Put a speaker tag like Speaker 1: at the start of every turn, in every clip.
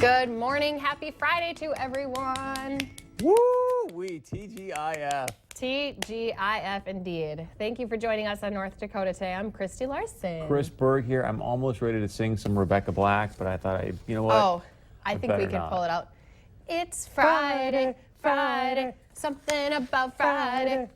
Speaker 1: Good morning. Happy Friday to everyone.
Speaker 2: Woo-wee, TGIF.
Speaker 1: TGIF indeed. Thank you for joining us on North Dakota today. I'm Kristi Larson.
Speaker 2: Chris Berg here. I'm almost ready to sing some Rebecca Black, but I thought, you know what?
Speaker 1: Oh, I think we can pull it out. It's Friday, Friday, something about Friday.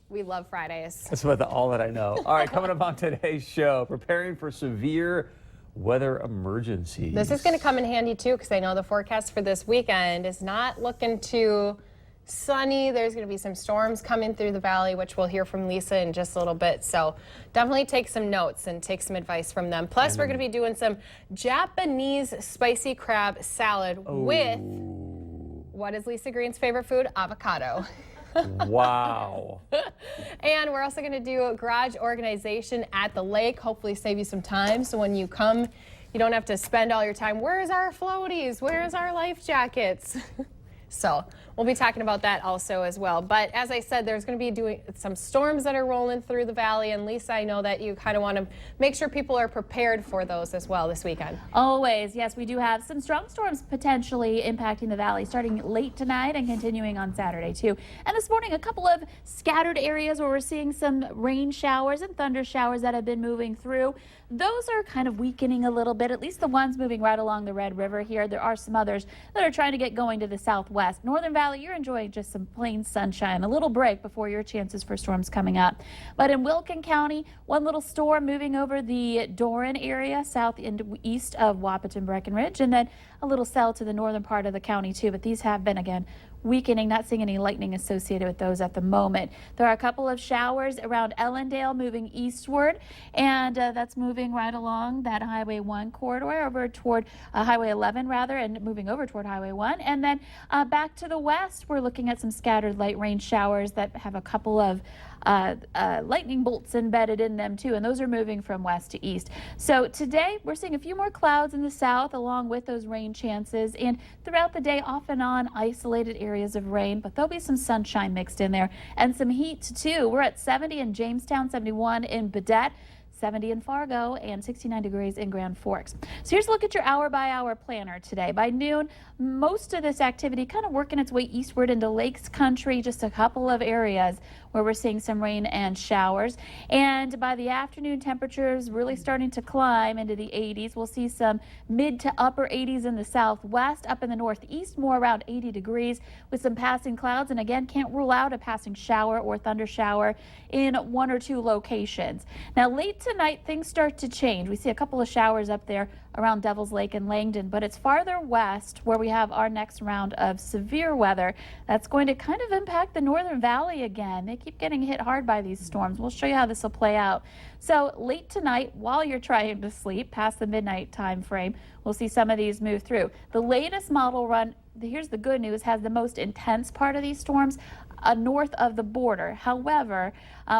Speaker 1: We love Fridays.
Speaker 2: That's about all that I know. All right, coming up on today's show, preparing for severe weather emergencies.
Speaker 1: This is going to come in handy too, because I know the forecast for this weekend is not looking too sunny. There's going to be some storms coming through the valley, which we'll hear from Lisa in just a little bit. So definitely take some notes and take some advice from them. Plus, we're going to be doing some Japanese spicy crab salad with, what is Lisa Green's favorite food? Avocado.
Speaker 2: Wow.
Speaker 1: And we're also going to do a garage organization at the lake, hopefully save you some time. So when you come, you don't have to spend all your time, where's our floaties? Where's our life jackets? So we'll be talking about that also as well. But as I said, there's going to be some storms that are rolling through the valley. And Lisa, I know that you kind of want to make sure people are prepared for those as well this weekend.
Speaker 3: Always. Yes, we do have some strong storms potentially impacting the valley starting late tonight and continuing on Saturday too. And this morning, a couple of scattered areas where we're seeing some rain showers and thunder showers that have been moving through. Those are kind of weakening a little bit, at least the ones moving right along the Red River here. There are some others that are trying to get going to the southwest. Northern Valley, you're enjoying just some plain sunshine, a little break before your chances for storms coming up. But in Wilkin County, one little storm moving over the Doran area, south and east of Wahpeton Breckenridge, and then a little cell to the northern part of the county too. But these have been, again, weakening, not seeing any lightning associated with those at the moment. There are a couple of showers around Ellendale moving eastward, and that's moving right along that Highway 1 corridor over toward Highway 11 rather, and moving over toward Highway 1. And then back to the west, we're looking at some scattered light rain showers that have a couple of lightning bolts embedded in them too, and those are moving from west to east. So today we're seeing a few more clouds in the south along with those rain chances, and throughout the day off and on isolated areas of rain, but there'll be some sunshine mixed in there and some heat too. We're at 70 in Jamestown, 71 in Badette, 70 in Fargo, and 69 degrees in Grand Forks. So here's a look at your hour-by-hour planner today. By noon, most of this activity kind of working its way eastward into Lakes Country, just a couple of areas where we're seeing some rain and showers. And by the afternoon, temperatures really starting to climb into the 80s. We'll see some mid to upper 80s in the southwest. Up in the northeast, more around 80 degrees with some passing clouds. And again, can't rule out a passing shower or thunder shower in one or two locations. Now, late tonight, things start to change. We see a couple of showers up there around Devil's Lake and Langdon, but it's farther west where we have our next round of severe weather that's going to kind of impact the Northern Valley again. They keep getting hit hard by these storms. We'll show you how this will play out. So late tonight, while you're trying to sleep past the midnight time frame, we'll see some of these move through. The latest model run, here's the good news, has the most intense part of these storms north of the border. However,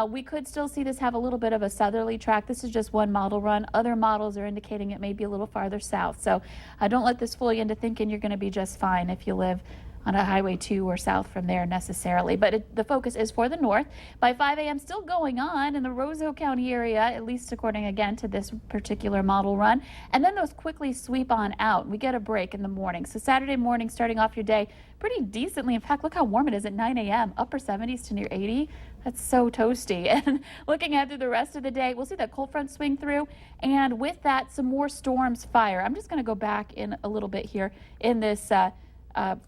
Speaker 3: we could still see this have a little bit of a southerly track. This is just one model run. Other models are indicating it may be a little farther south. So don't let this fool you into thinking you're going to be just fine if you live on a Highway 2 or south from there necessarily. But the focus is for the north. By 5 a.m. still going on in the Roseau County area, at least according again to this particular model run. And then those quickly sweep on out. We get a break in the morning. So Saturday morning, starting off your day pretty decently. In fact, look how warm it is at 9 a.m. Upper 70s to near 80. That's so toasty. And looking ahead through the rest of the day, we'll see that cold front swing through. And with that, some more storms fire. I'm just going to go back in a little bit here in this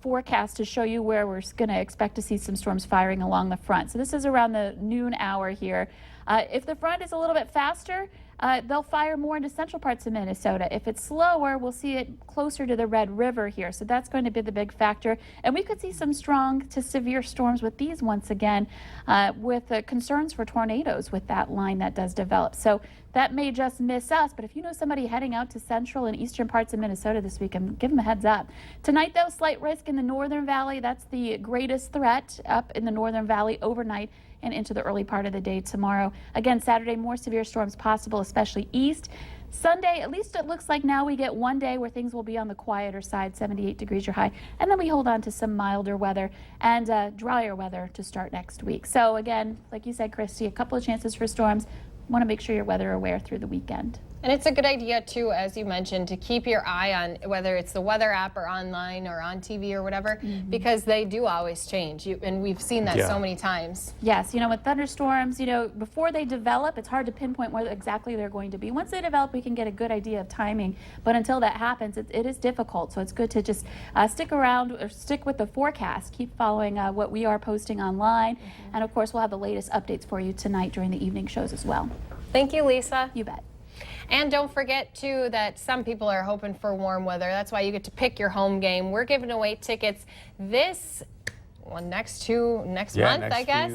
Speaker 3: forecast to show you where we're going to expect to see some storms firing along the front. So this is around the noon hour here. If the front is a little bit faster, they'll fire more into central parts of Minnesota. If it's slower, we'll see it closer to the Red River here. So that's going to be the big factor. And we could see some strong to severe storms with these once again, with concerns for tornadoes with that line that does develop. So that may just miss us. But if you know somebody heading out to central and eastern parts of Minnesota this weekend, give them a heads up. Tonight, though, slight risk in the Northern Valley. That's the greatest threat up in the Northern Valley overnight and into the early part of the day tomorrow. Again, Saturday, more severe storms possible, especially east. Sunday, at least it looks like now we get one day where things will be on the quieter side, 78 degrees your high, and then we hold on to some milder weather and drier weather to start next week. So again, like you said, Kristi, a couple of chances for storms, want to make sure you're weather aware through the weekend.
Speaker 1: And it's a good idea, too, as you mentioned, to keep your eye on whether it's the weather app or online or on TV or whatever, because they do always change. And we've seen that so many times.
Speaker 3: Yes, with thunderstorms, before they develop, it's hard to pinpoint where exactly they're going to be. Once they develop, we can get a good idea of timing. But until that happens, it is difficult. So it's good to just stick around or stick with the forecast. Keep following what we are posting online. And, of course, we'll have the latest updates for you tonight during the evening shows as well.
Speaker 1: Thank you, Lisa.
Speaker 3: You bet.
Speaker 1: And don't forget, too, that some people are hoping for warm weather. That's why you get to pick your home game. We're giving away tickets next month, I guess.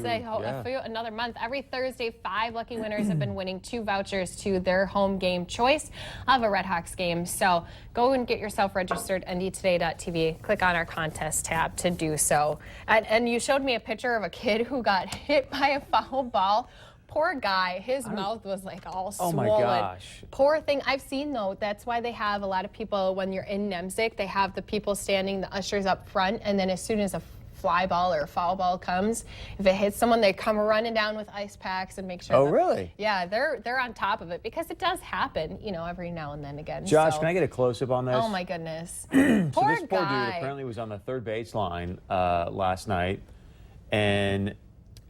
Speaker 1: Another month. Every Thursday, 5 lucky winners have been winning 2 vouchers to their home game choice of a Red Hawks game. So go and get yourself registered, ndtoday.tv. Click on our contest tab to do so. And you showed me a picture of a kid who got hit by a foul ball. Poor guy, his mouth was like all swollen.
Speaker 2: Oh my gosh.
Speaker 1: Poor thing. I've seen though, that's why they have a lot of people when you're in Nemzik, they have the people standing, the ushers up front, and then as soon as a fly ball or a foul ball comes, if it hits someone, they come running down with ice packs and make sure.
Speaker 2: Oh, really?
Speaker 1: Yeah, they're on top of it because it does happen, every now and then again.
Speaker 2: Josh,
Speaker 1: so.
Speaker 2: Can I get a close-up on this?
Speaker 1: Oh my goodness.
Speaker 2: So this poor
Speaker 1: guy.
Speaker 2: dude apparently was on the third baseline last night and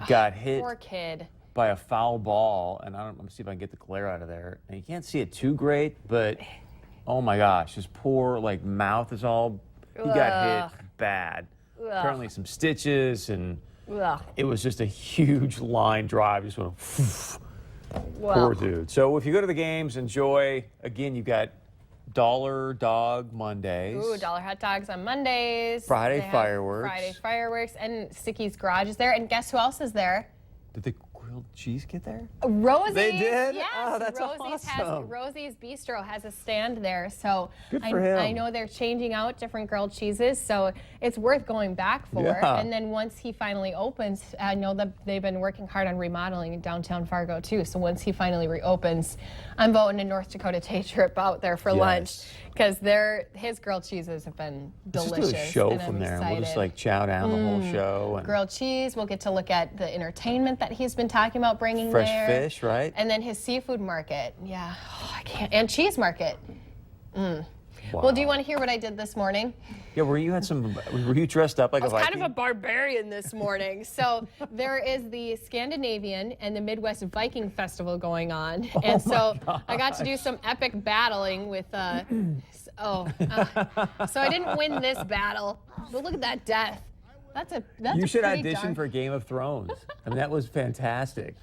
Speaker 2: got hit.
Speaker 1: Poor kid.
Speaker 2: By a foul ball, and I'm gonna see if I can get the glare out of there. And you can't see it too great, but oh my gosh, his poor mouth is all. He got hit bad. Apparently some stitches, and it was just a huge line drive. Just went. Poor dude. So if you go to the games, enjoy. Again, you got Dollar Dog Mondays.
Speaker 1: Ooh, dollar hot dogs on Mondays.
Speaker 2: Friday fireworks.
Speaker 1: And Sticky's Garage is there. And guess who else is there?
Speaker 2: Did the grilled cheese get there?
Speaker 1: Rosie's.
Speaker 2: They did?
Speaker 1: Yes.
Speaker 2: Oh, that's awesome.
Speaker 1: Rosie's Bistro has a stand there. So
Speaker 2: good for him.
Speaker 1: I know they're changing out different grilled cheeses, so it's worth going back for.
Speaker 2: Yeah.
Speaker 1: And then once he finally opens, I know that they've been working hard on remodeling in downtown Fargo too. So once he finally reopens, I'm voting a North Dakota day trip out there for lunch because his grilled cheeses have been delicious.
Speaker 2: Let's just do a show from there. We'll just chow down the whole show. And
Speaker 1: grilled cheese. We'll get to look at the entertainment that he's been talking about bringing
Speaker 2: fresh
Speaker 1: there.
Speaker 2: Fish, right?
Speaker 1: And then his seafood market. Yeah, I can't. And cheese market.
Speaker 2: Wow.
Speaker 1: Well, do you want to hear what I did this morning?
Speaker 2: Yeah, were you dressed up like a Viking?
Speaker 1: I was kind of a barbarian this morning. So there is the Scandinavian and the Midwest Viking Festival going on. And so I got to do some epic battling with, so I didn't win this battle, but look at that death.
Speaker 2: You should audition for Game of Thrones. I mean, that was fantastic.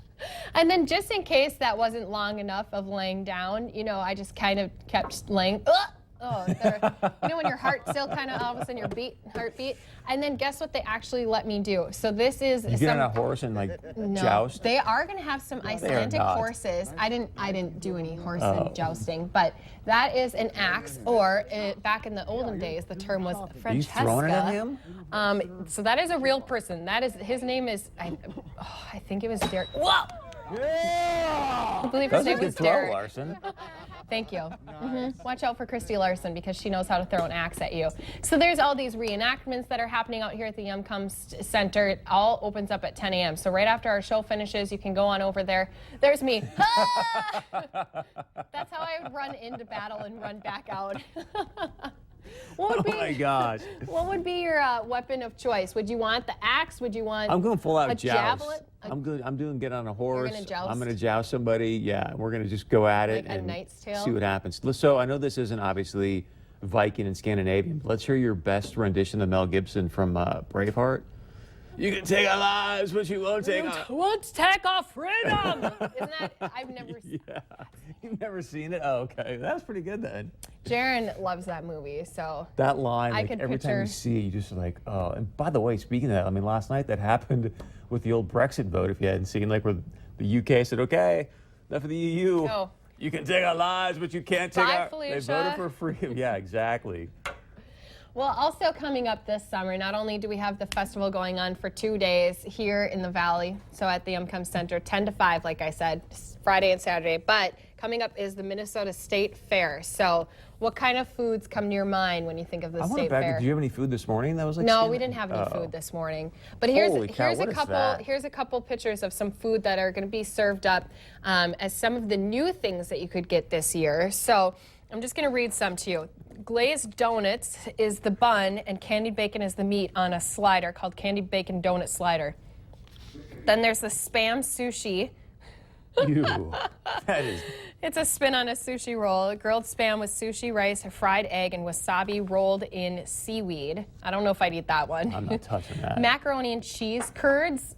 Speaker 1: And then just in case that wasn't long enough of laying down, I just kind of kept laying. When your heart still kind of all of a sudden your heartbeat. And then guess what they actually let me do? So this is
Speaker 2: you get on a horse and joust?
Speaker 1: They are going to have some Icelandic horses. I didn't do any horse jousting, but that is an axe, or back in the olden days, the term was Francesca.
Speaker 2: Are you throwing it at him?
Speaker 1: So that is a real person. His name is, I think it was Derek. Whoa!
Speaker 2: Yeah!
Speaker 1: I believe his name was Derek.
Speaker 2: Larson.
Speaker 1: Thank you. Watch out for Kristi Larson because she knows how to throw an axe at you. So there's all these reenactments that are happening out here at the Yum Center. It all opens up at 10 a.m. So right after our show finishes, you can go on over there. There's me. That's how I would run into battle and run back out.
Speaker 2: Oh my gosh.
Speaker 1: What would be your weapon of choice? Would you want the axe? Would you want
Speaker 2: I'm going full out
Speaker 1: a
Speaker 2: joust.
Speaker 1: javelin?
Speaker 2: I'm good. I'm doing get on a horse.
Speaker 1: You're gonna joust?
Speaker 2: I'm going to joust somebody. Yeah, we're going to just go at it
Speaker 1: Like a
Speaker 2: and
Speaker 1: Knight's Tale?
Speaker 2: see what happens. So I know this isn't obviously Viking and Scandinavian, but let's hear your best rendition of Mel Gibson from Braveheart. You can take our lives, but you won't take our...
Speaker 1: Won't take our freedom! Isn't that... I've never seen...
Speaker 2: Yeah. You've never seen it? Oh, okay. That's pretty good then.
Speaker 1: Jaron loves that movie, so...
Speaker 2: That line, every
Speaker 1: picture...
Speaker 2: time you see it, you just oh. And by the way, speaking of that, I mean, last night that happened with the old Brexit vote, if you hadn't seen, where the UK said, okay, enough of the EU.
Speaker 1: Oh.
Speaker 2: You can take our lives, but you can't take
Speaker 1: Bye,
Speaker 2: our...
Speaker 1: Felicia.
Speaker 2: They voted for freedom. Yeah, exactly.
Speaker 1: Well, also coming up this summer, not only do we have the festival going on for 2 days here in the Valley, so at the UmCom Center, 10 to 5, like I said, Friday and Saturday, but coming up is the Minnesota State Fair. So what kind of foods come to your mind when you think of the State Fair?
Speaker 2: Did you have any food this morning that was like
Speaker 1: No, we didn't have any food this morning. But here's a couple pictures of some food that are going to be served up as some of the new things that you could get this year. So I'm just going to read some to you. Glazed donuts is the bun, and candied bacon is the meat on a slider called candied bacon donut slider. Then there's the Spam sushi.
Speaker 2: Ew. That is...
Speaker 1: It's a spin on a sushi roll. Grilled Spam with sushi, rice, a fried egg, and wasabi rolled in seaweed. I don't know if I'd eat that one.
Speaker 2: I'm not touching that.
Speaker 1: Macaroni and cheese curds.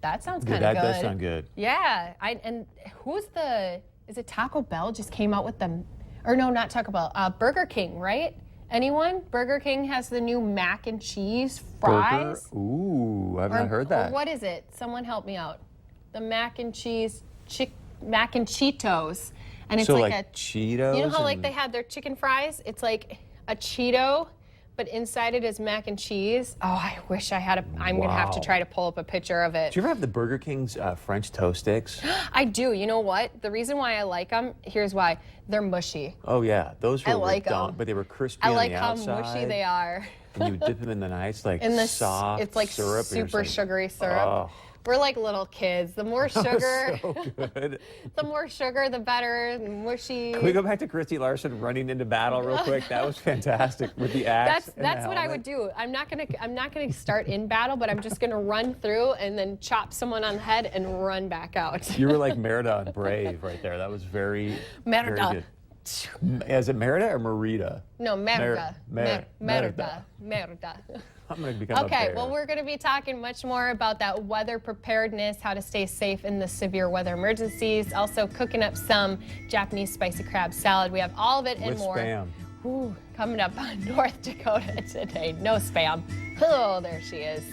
Speaker 1: That sounds kind of good.
Speaker 2: That does sound good.
Speaker 1: Yeah. Is it Taco Bell just came out with them? Or no, not Taco Bell. Burger King, right? Anyone? Burger King has the new mac and cheese fries.
Speaker 2: Ooh, I've not heard that.
Speaker 1: Or what is it? Someone help me out. The mac and cheese, mac and Cheetos. And it's
Speaker 2: so
Speaker 1: like a
Speaker 2: Cheetos.
Speaker 1: You know how like they had their chicken fries? It's like a Cheeto, but inside it is mac and cheese. Oh, I wish I had I'm going to have to try to pull up a picture of it.
Speaker 2: Do you ever have the Burger King's French toast sticks?
Speaker 1: I do. You know what? The reason why I like them, here's why. They're mushy.
Speaker 2: Oh, yeah. Those were but they were crispy on the outside.
Speaker 1: I like how mushy they are.
Speaker 2: And you would dip them in the nice, like, soft
Speaker 1: it's like
Speaker 2: syrup.
Speaker 1: super sugary syrup.
Speaker 2: Oh.
Speaker 1: We're like little kids. The more sugar,
Speaker 2: so good.
Speaker 1: the more sugar, the better. Mushy.
Speaker 2: Can we go back to Kristi Larson running into battle real quick? That was fantastic with the axe.
Speaker 1: That's what I would do. I'm not gonna start in battle, but I'm just gonna run through and then chop someone on the head and run back out.
Speaker 2: You were like Merida and Brave right there. That was very
Speaker 1: Merida.
Speaker 2: Very good. Is it Merida or Merida?
Speaker 1: No, Merida.
Speaker 2: Merida.
Speaker 1: Merida.
Speaker 2: I'm going to become a bear.
Speaker 1: Well, we're going to be talking much more about that weather preparedness, how to stay safe in the severe weather emergencies, also cooking up some Japanese spicy crab salad. We have all of it and more.
Speaker 2: With Spam.
Speaker 1: Ooh, coming up on North Dakota today. No Spam. Oh, there she is.